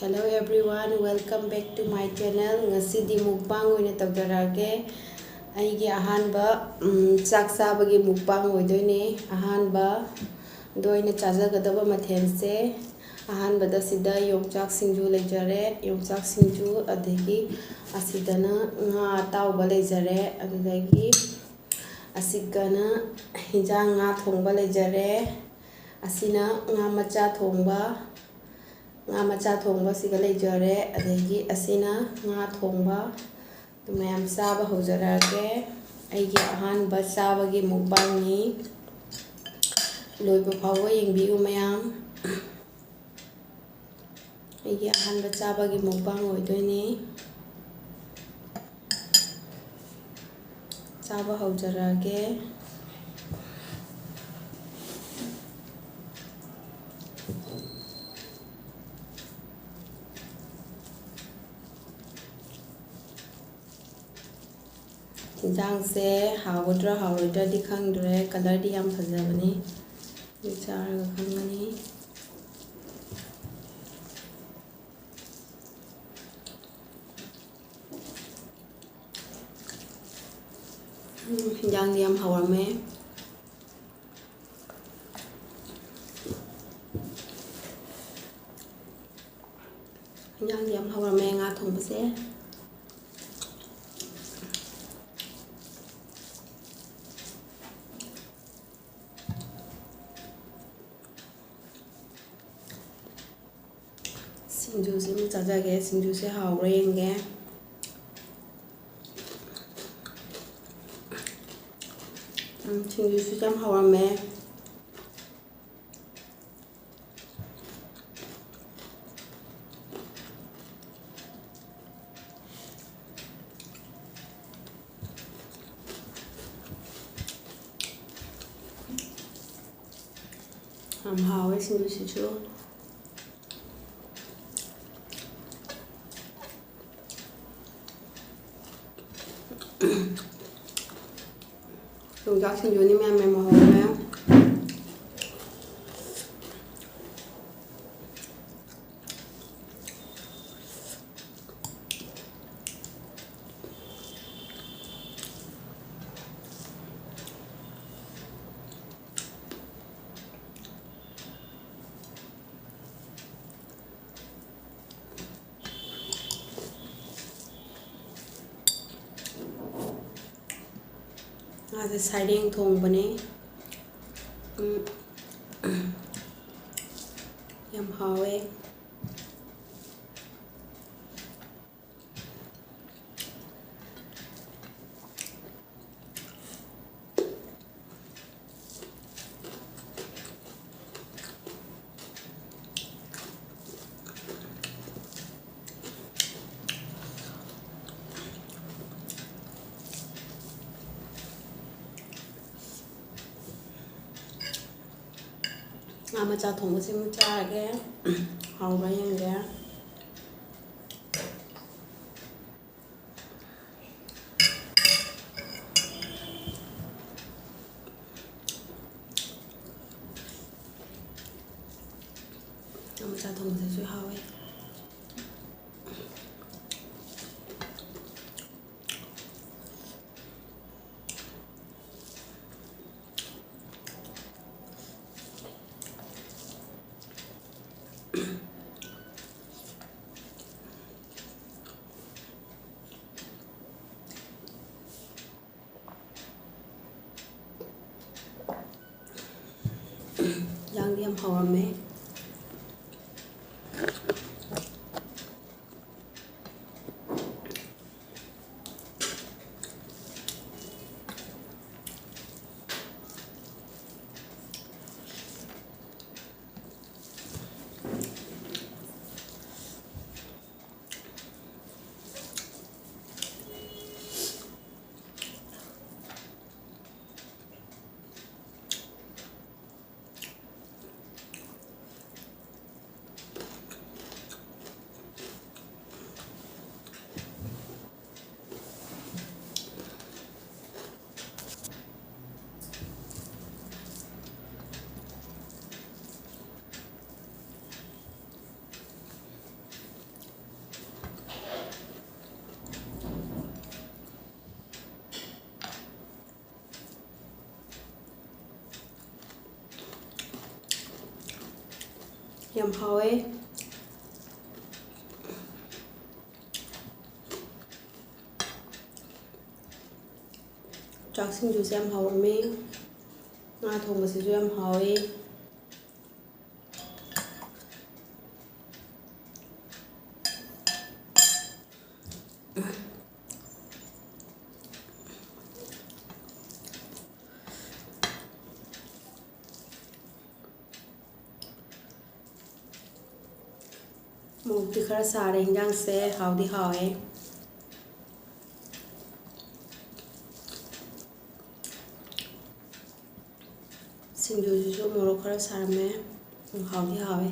Hello everyone, welcome back to my channel. Ngasidi mukbang oina tawdarage. Aigi ahanba chak chabagi mukbang oidoine. Ahanba doina chajagadaba mathense. Ahanbada sida yongchak singju lejare. Yongchak singju adagi asidana nga tawba lejare. Adagi asigana hinjang nga thongba lejare. Asina nga macha thongba. Nga macha thongba siga lejare. Adagi asina nga thongba mayam chaba haujarage. Aigi ahanba chabagi mukbang ni loiba phawa yengbiu mayam. Aigi ahanba chabagi mukbang oidoine. Chaba haujarage. Hinjangse hawadra hawadra di khangdre color di yam fajabani bicharaga khangani hinjang di yam hawarme hinjang di yam hawarme nga thongbase singju se mu chajage singju se hawra yenge singju se jam hawarme hawe singju se chu yongchak singju ni mayam mayam hawarme ngase siding thongbane yam hawe nga macha thongba se mu charage hawra yenge nga macha thongba se su hawe yang diam hawarme ꯌꯥꯝ ꯍꯥꯎꯋꯦ ꯆꯥꯛ ꯁꯤꯡꯖꯨꯁꯦ ꯌꯥꯝ ꯍꯥꯎꯔꯝꯃꯤ ꯉꯥ ꯊꯣꯡꯕꯁꯤꯁꯨ ꯌꯥꯝ ꯍꯥꯎꯋꯤ ꯃꯣꯔꯣꯛꯇꯤ ꯈꯔ ꯁꯥꯔꯦ ꯏꯟꯖꯥꯡꯁꯦ ꯍꯥꯎꯗꯤ ꯍꯥꯎꯋꯦ ꯁꯤꯡꯖꯨꯁꯤꯁꯨ ꯃꯣꯔꯣꯛ ꯈꯔ ꯁꯥꯔꯝꯃꯦ ꯍꯥꯎꯗꯤ ꯍꯥꯎꯋꯦ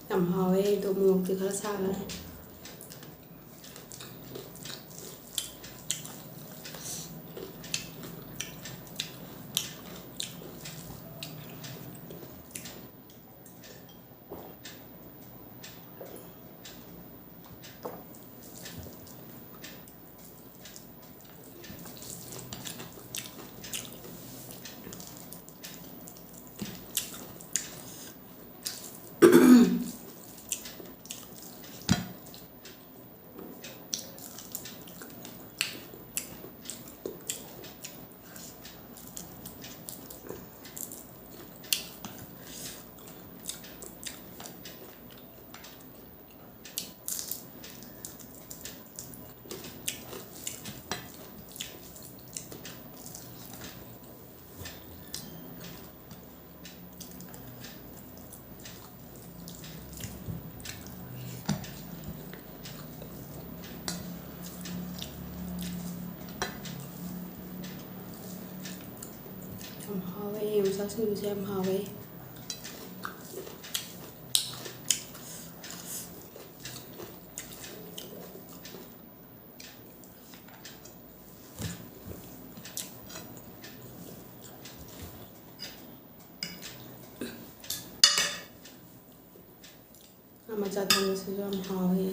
ꯌꯥꯝ ꯍꯥꯎꯋꯦ ꯑꯗꯣ ꯃꯣꯔꯣꯛꯇꯤ ꯈꯔ ꯁꯥꯔꯦ ꯌꯥꯝ ꯍꯥꯎꯋꯦ ꯌꯣꯡꯆꯥꯛ ꯁꯤꯡꯖꯨꯁꯦ ꯌꯥꯝ ꯍꯥꯎꯋꯦ ꯉꯥ ꯃꯆꯥ ꯊꯣꯡꯕꯁꯤꯁꯨ ꯌꯥꯝ ꯍꯥꯎꯋꯦ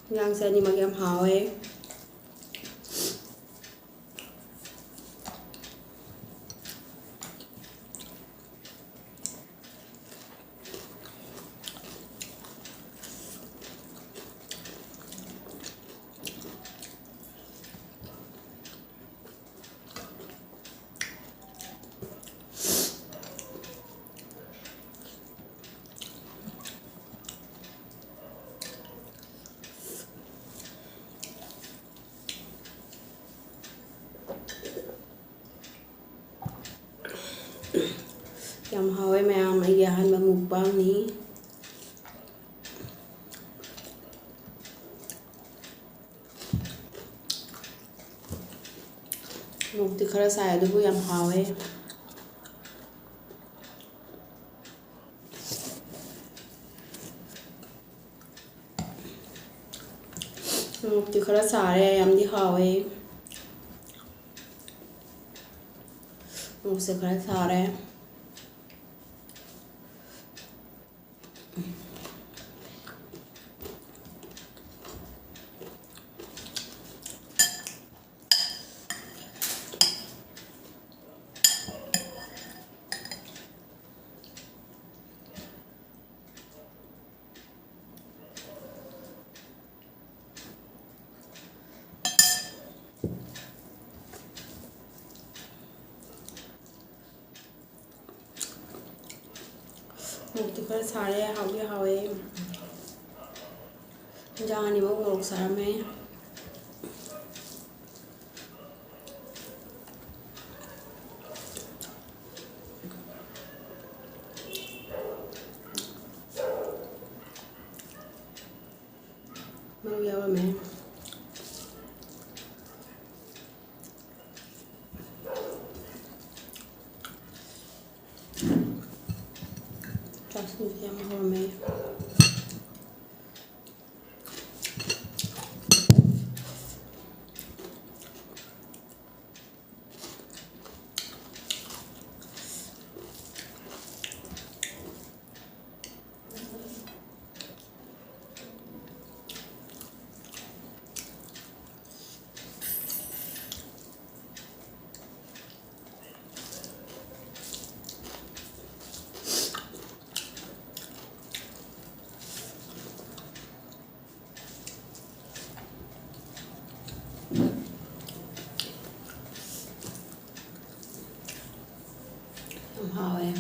ꯏꯟꯖꯥꯡꯁꯦ ꯑꯅꯤꯃꯛ ꯌꯥꯝ ꯍꯥꯎꯋꯦ ꯌꯥꯝ ꯍꯥꯎꯋꯦ ꯃꯌꯥꯝ ꯑꯩꯒꯤ ꯑꯍꯥꯟꯕ ꯃꯨꯛꯕꯥꯡꯅꯤ ꯃꯣꯔꯣꯛꯇꯤ ꯈꯔ ꯁꯥꯏ ꯑꯗꯨꯕꯨ ꯌꯥꯝ ꯍꯥꯎꯋꯦ ꯃꯣꯔꯣꯛꯇꯤ ꯈꯔ ꯁꯥꯔꯦ, ꯌꯥꯝꯗꯤ ꯍꯥꯎꯋꯦ. ꯃꯣꯔꯣꯛꯁꯦ ꯈꯔ ꯁꯥꯔꯦ. ꯃꯣꯔꯣꯛꯇꯤ ꯈꯔ ꯁꯥꯔꯦ, ꯍꯥꯎꯗꯤ ꯍꯥꯎꯋꯦ. ꯏꯟꯖꯥꯡ ꯑꯅꯤꯃꯛ ꯃꯣꯔꯣꯛ ꯁꯥꯔꯝꯃꯦ. ꯃꯔꯨ ꯌꯥꯎꯔꯝꯃꯦ. ꯆꯥꯛꯁꯤꯡꯁꯨ ꯌꯥꯝ ꯍꯥꯎꯔꯝꯃꯦ. ꯌꯥꯝ ꯍꯥꯎꯋꯦ.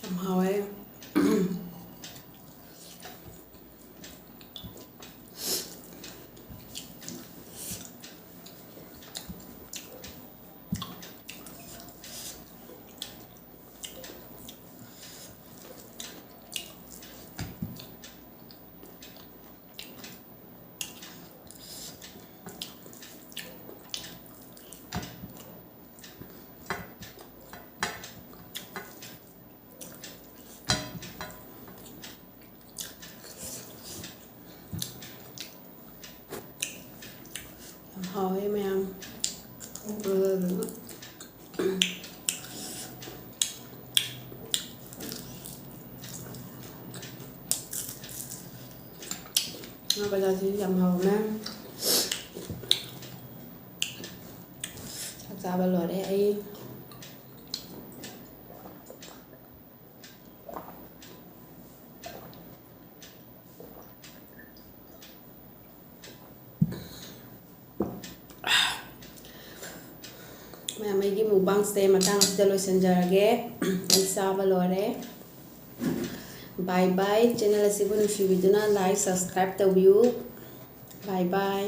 ꯌꯥꯝ ꯍꯥꯎꯋꯦ. ꯍꯥꯎꯋꯦ ꯃꯌꯥꯝ. ꯉꯥ ꯕꯖꯥꯔꯁꯤꯁꯨ ꯌꯥꯝ ꯍꯥꯎꯔꯝꯃꯦ. ꯆꯥꯛ ꯆꯥꯕ ꯂꯣꯏꯔꯦ ꯑꯩ. ꯃꯌꯥꯝ ꯑꯩꯒꯤ ꯃꯨꯛꯕꯥꯡꯁꯦ ꯃꯇꯥꯡ ꯑꯁꯤꯗ ꯂꯣꯏꯁꯤꯟꯖꯔꯒꯦ. ꯑꯩ ꯆꯥꯕ ꯂꯣꯏꯔꯦ. ꯕꯥꯏ ꯕꯥꯏ. ꯆꯦꯅꯦꯜ ꯑꯁꯤꯕꯨ ꯅꯨꯡꯁꯤꯕꯤꯗꯨꯅ ꯂꯥꯏꯛ, ꯁꯕꯁꯀ꯭ꯔꯥꯏꯕ ꯇꯧꯕꯤꯌꯨ. ꯕꯥꯏ ꯕꯥꯏ.